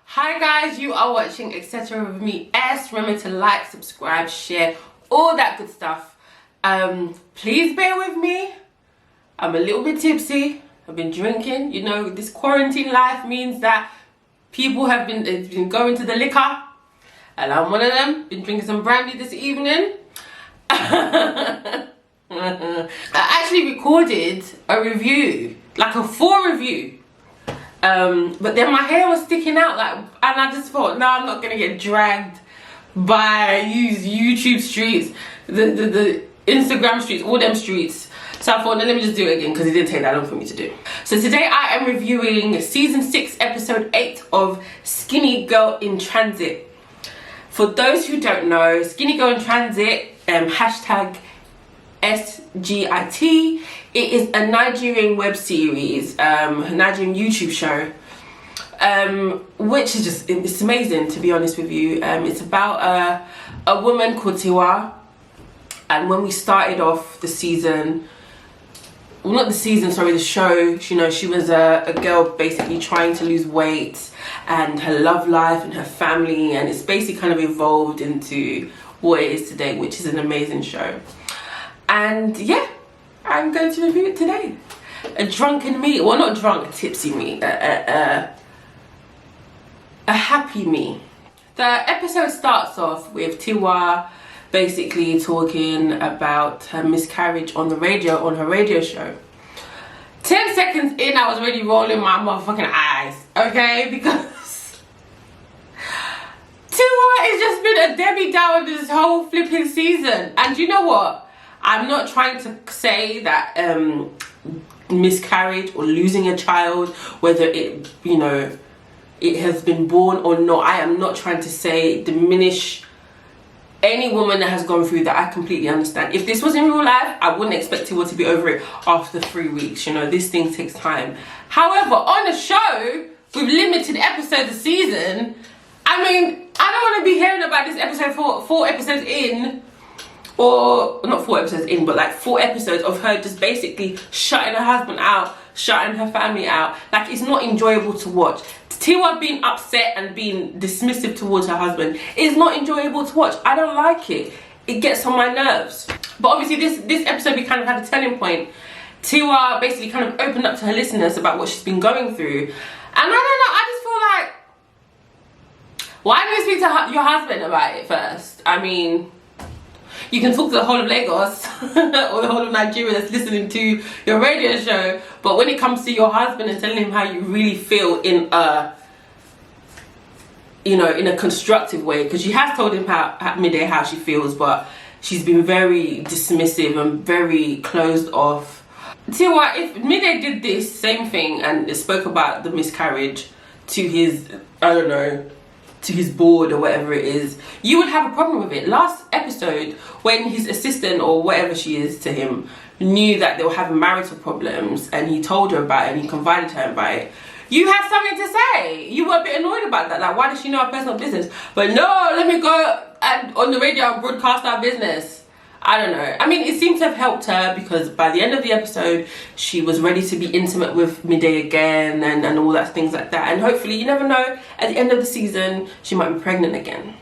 Hi guys, you are watching Etcetera With Est. Remember to like, subscribe, share, all that good stuff. Please bear with me. I'm a little bit tipsy. I've been drinking. You know, this quarantine life means that people have been going to the liquor. And I'm one of them. Been drinking some brandy this evening. I actually recorded a review, like a full review. But then my hair was sticking out, and I just thought, no, I'm not gonna get dragged by YouTube streets, the Instagram streets, all them streets. So I thought, no, let me just do it again because it didn't take that long for me to do. So today I am reviewing season 6, episode 8 of Skinny Girl in Transit. For those who don't know, Skinny Girl in Transit, hashtag SGIT, it is a Nigerian web series, Nigerian YouTube show, which is just, it's amazing, to be honest with you. It's about a woman called Tiwa, and when we started off the season, well, not the season, sorry, the show, you know, she was a girl basically trying to lose weight, and her love life and her family, and it's basically kind of evolved into what it is today, which is an amazing show. And yeah, I'm going to review it today. A drunken me, well, not drunk, a tipsy me, a happy me. The episode starts off with Tiwa basically talking about her miscarriage on the radio, on her radio show. 10 seconds in, I was already rolling my motherfucking eyes, okay? Because Tiwa has just been a Debbie Downer this whole flipping season. And you know what? I'm not trying to say that miscarriage or losing a child, whether it, you know, it has been born or not, I am not trying to say, diminish any woman that has gone through that. I completely understand. If this was in real life, I wouldn't expect Tiwa to be over it after 3 weeks. You know, this thing takes time. However, on a show with limited episodes a season, I mean, I don't want to be hearing about this episode four episodes in, or not 4 episodes in, but like 4 episodes of her just basically shutting her husband out, shutting her family out. Like, it's not enjoyable to watch. Tiwa being upset and being dismissive towards her husband is not enjoyable to watch. I don't like it. It gets on my nerves. But obviously this episode, we kind of had a turning point. Tiwa basically kind of opened up to her listeners about what she's been going through. And I don't know, I just feel like, why don't you speak to your husband about it first? I mean, you can talk to the whole of Lagos or the whole of Nigeria that's listening to your radio show, but when it comes to your husband and telling him how you really feel in a, you know, in a constructive way, because she has told him at midday how she feels, but she's been very dismissive and very closed off. Tiwa, if Midday did this same thing and spoke about the miscarriage to his, I don't know, to his board or whatever it is, you would have a problem with it. Last episode, when his assistant or whatever she is to him knew that they were having marital problems and he told her about it and he confided her about it, you had something to say. You were a bit annoyed about that. Like, why does she know our personal business? But no, let me go on the radio and broadcast our business. I don't know. I mean, it seemed to have helped her because by the end of the episode, she was ready to be intimate with Midday again and all that, things like that. And hopefully, you never know, at the end of the season, she might be pregnant again.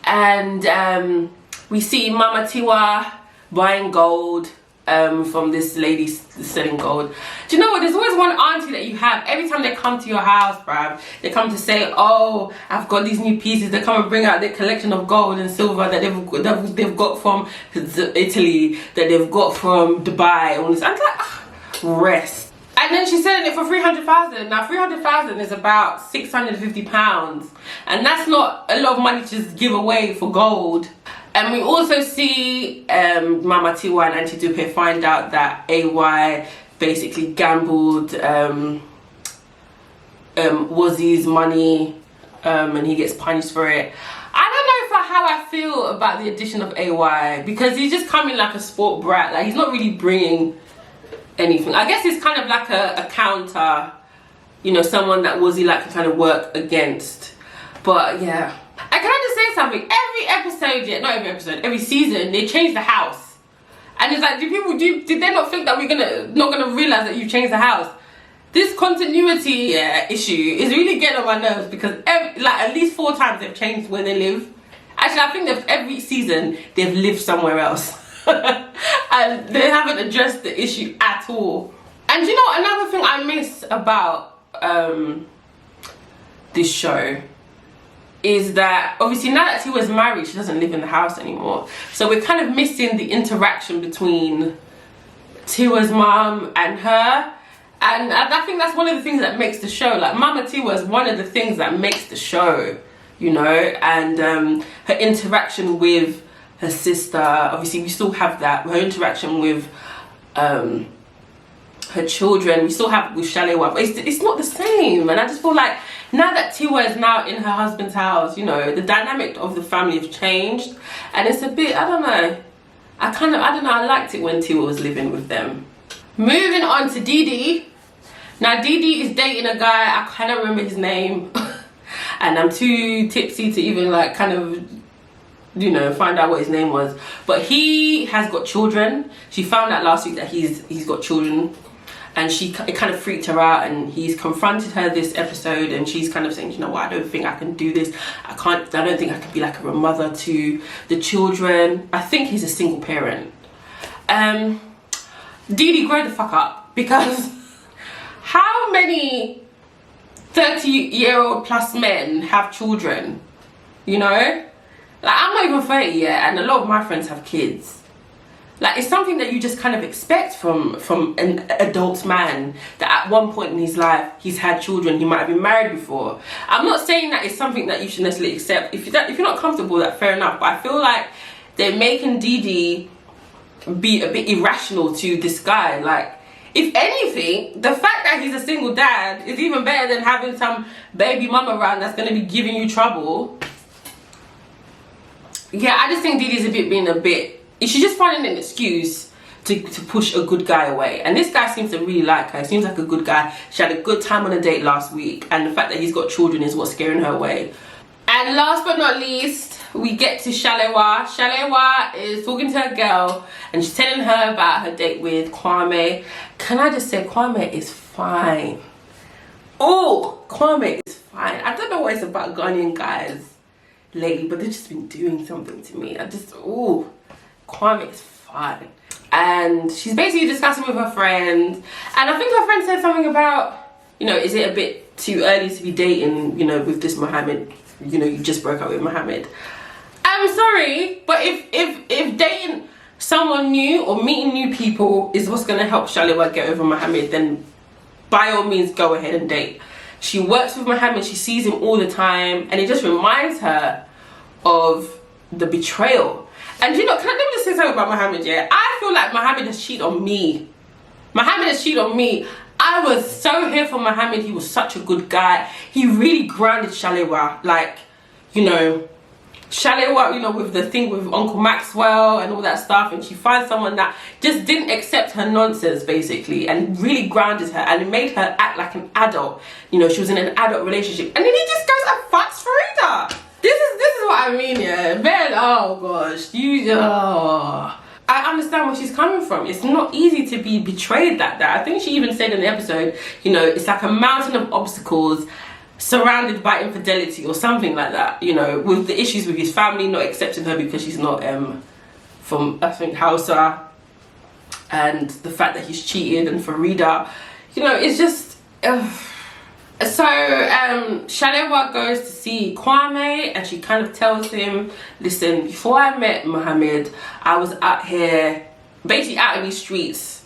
And we see Mama Tiwa buying gold from this lady selling gold. Do you know what? There's always one auntie that you have every time they come to your house, bruv. They come to say, oh, I've got these new pieces. They come and bring out their collection of gold and silver that they've got from Italy, that they've got from Dubai. All this. I'm like, rest. And then she's selling it for 300,000. Now 300,000 is about £650, and that's not a lot of money to just give away for gold. And we also see Mama Tiwa and Auntie Dupe find out that AY basically gambled Wazzy's money, and he gets punished for it. I don't know how I feel about the addition of AY, because he's just coming like a sport brat. Like, he's not really bringing anything. I guess he's kind of like a counter, you know, someone that Wazzy like to kind of work against. But yeah. And can I just say something? Every episode, yeah, not every episode, every season, they change the house. And it's like, did they not think that we're not gonna realize that you've changed the house? this continuity issue is really getting on my nerves, because like at least 4 times they've changed where they live. Actually, I think every season they've lived somewhere else. And they haven't addressed the issue at all. And you know, another thing I miss about this show is that obviously now that Tiwa's married, she doesn't live in the house anymore. So we're kind of missing the interaction between Tiwa's mum and her. And I think that's one of the things that makes the show, like Mama Tiwa is one of the things that makes the show, you know. And her interaction with her sister, obviously we still have that, her interaction with her children, we still have with Shalewa, but it's not the same. And I just feel like now that Tiwa is now in her husband's house, you know, the dynamic of the family have changed, and it's a bit, I don't know, I liked it when Tiwa was living with them. Moving on to Didi. Now Didi is dating a guy, I cannot remember his name, and I'm too tipsy to even like kind of, you know, find out what his name was. But he has got children. She found out last week that he's got children, and it kind of freaked her out, and he's confronted her this episode, and she's kind of saying, you know what, I don't think I can do this. I don't think I can be like a mother to the children. I think he's a single parent. Didi, grow the fuck up, because how many 30-year-old plus men have children, you know? Like, I'm not even 30 yet, and a lot of my friends have kids. Like, it's something that you just kind of expect from an adult man, that at one point in his life he's had children, he might have been married before. I'm not saying that it's something that you should necessarily accept. If you're not comfortable, that's fair enough. But I feel like they're making Didi be a bit irrational to this guy. Like, if anything, the fact that he's a single dad is even better than having some baby mama around that's going to be giving you trouble. Yeah, I just think Didi's being a bit, she's just finding an excuse to push a good guy away. And this guy seems to really like her. He seems like a good guy. She had a good time on a date last week, and the fact that he's got children is what's scaring her away. And last but not least, we get to Shalewa. Shalewa is talking to her girl, and she's telling her about her date with Kwame. Can I just say, Kwame is fine. Oh, Kwame is fine. I don't know what it's about Ghanaian guys lately, but they've just been doing something to me. Kwame is fine. And she's basically discussing with her friend, and I think her friend said something about, you know, is it a bit too early to be dating, you know, with this Mohammed, you know, you just broke up with Mohammed. I'm sorry, but if dating someone new or meeting new people is what's going to help Shalewa get over Mohammed, then by all means go ahead and date. She works with Mohammed, she sees him all the time, and it just reminds her of the betrayal. And you know, let me just say something about Mohammed, yeah? I feel like Mohammed has cheated on me. Mohammed has cheated on me. I was so here for Mohammed. He was such a good guy. He really grounded Shalewa. Like, you know, Shalewa, you know, with the thing with Uncle Maxwell and all that stuff, and she finds someone that just didn't accept her nonsense, basically, and really grounded her, and it made her act like an adult. You know, she was in an adult relationship, and then he just goes and fucks Farida. This is what I mean, yeah. Man, oh gosh, I understand where she's coming from. It's not easy to be betrayed like that. I think she even said in the episode, you know, it's like a mountain of obstacles surrounded by infidelity or something like that, you know, with the issues with his family not accepting her because she's not from, I think, Hausa, and the fact that he's cheated, and Farida, you know, it's just so Shalewa goes to see Kwame, and she kind of tells him, listen, before I met Mohammed, I was out here, basically out in these streets.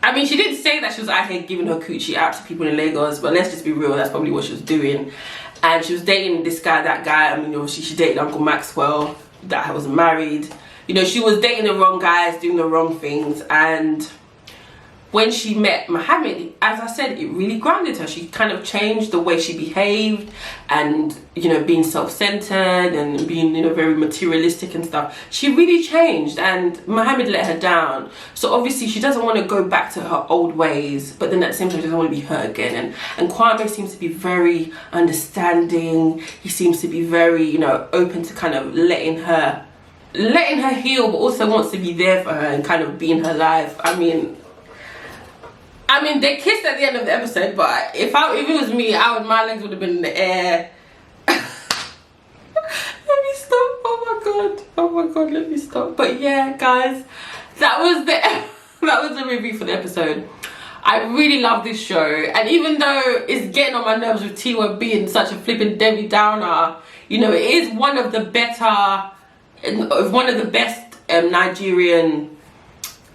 I mean, she didn't say that she was out here giving her coochie out to people in Lagos, but let's just be real, that's probably what she was doing. And she was dating this guy, that guy. I mean, obviously she dated Uncle Maxwell, that was married. You know, she was dating the wrong guys, doing the wrong things. And when she met Mohammed, as I said, it really grounded her. She kind of changed the way she behaved, and, you know, being self-centered and being, you know, very materialistic and stuff. She really changed, and Mohammed let her down. So obviously she doesn't want to go back to her old ways, but then at the same time she doesn't want to be hurt again. And Kwame seems to be very understanding. He seems to be very, you know, open to kind of letting her heal, but also wants to be there for her and kind of be in her life. I mean, I mean, they kissed at the end of the episode, but if it was me, my legs would have been in the air. Let me stop. Oh my god, let me stop. But yeah, guys, that was the review for the episode. I really love this show, and even though it's getting on my nerves with Tiwa being such a flipping Debbie Downer, you know, it is one of the best Nigerian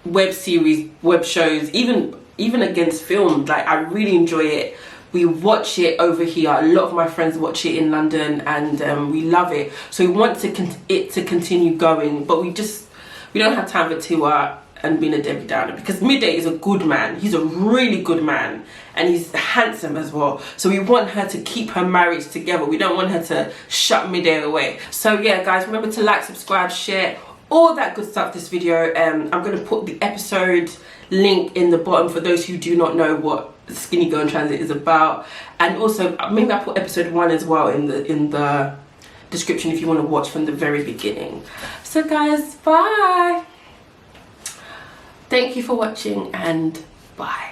web shows, even against film. Like, I really enjoy it. We watch it over here. A lot of my friends watch it in London, and we love it. So we want it to continue going, but we don't have time for Tiwa and being a Debbie Downer, because Midday is a good man. He's a really good man, and he's handsome as well. So we want her to keep her marriage together. We don't want her to shut Midday away. So yeah, guys, remember to like, subscribe, share, all that good stuff. This video, I'm going to put the episode link in the bottom for those who do not know what Skinny Girl in Transit is about, and also maybe I put episode 1 as well in the description if you want to watch from the very beginning. So guys, bye. Thank you for watching, and bye.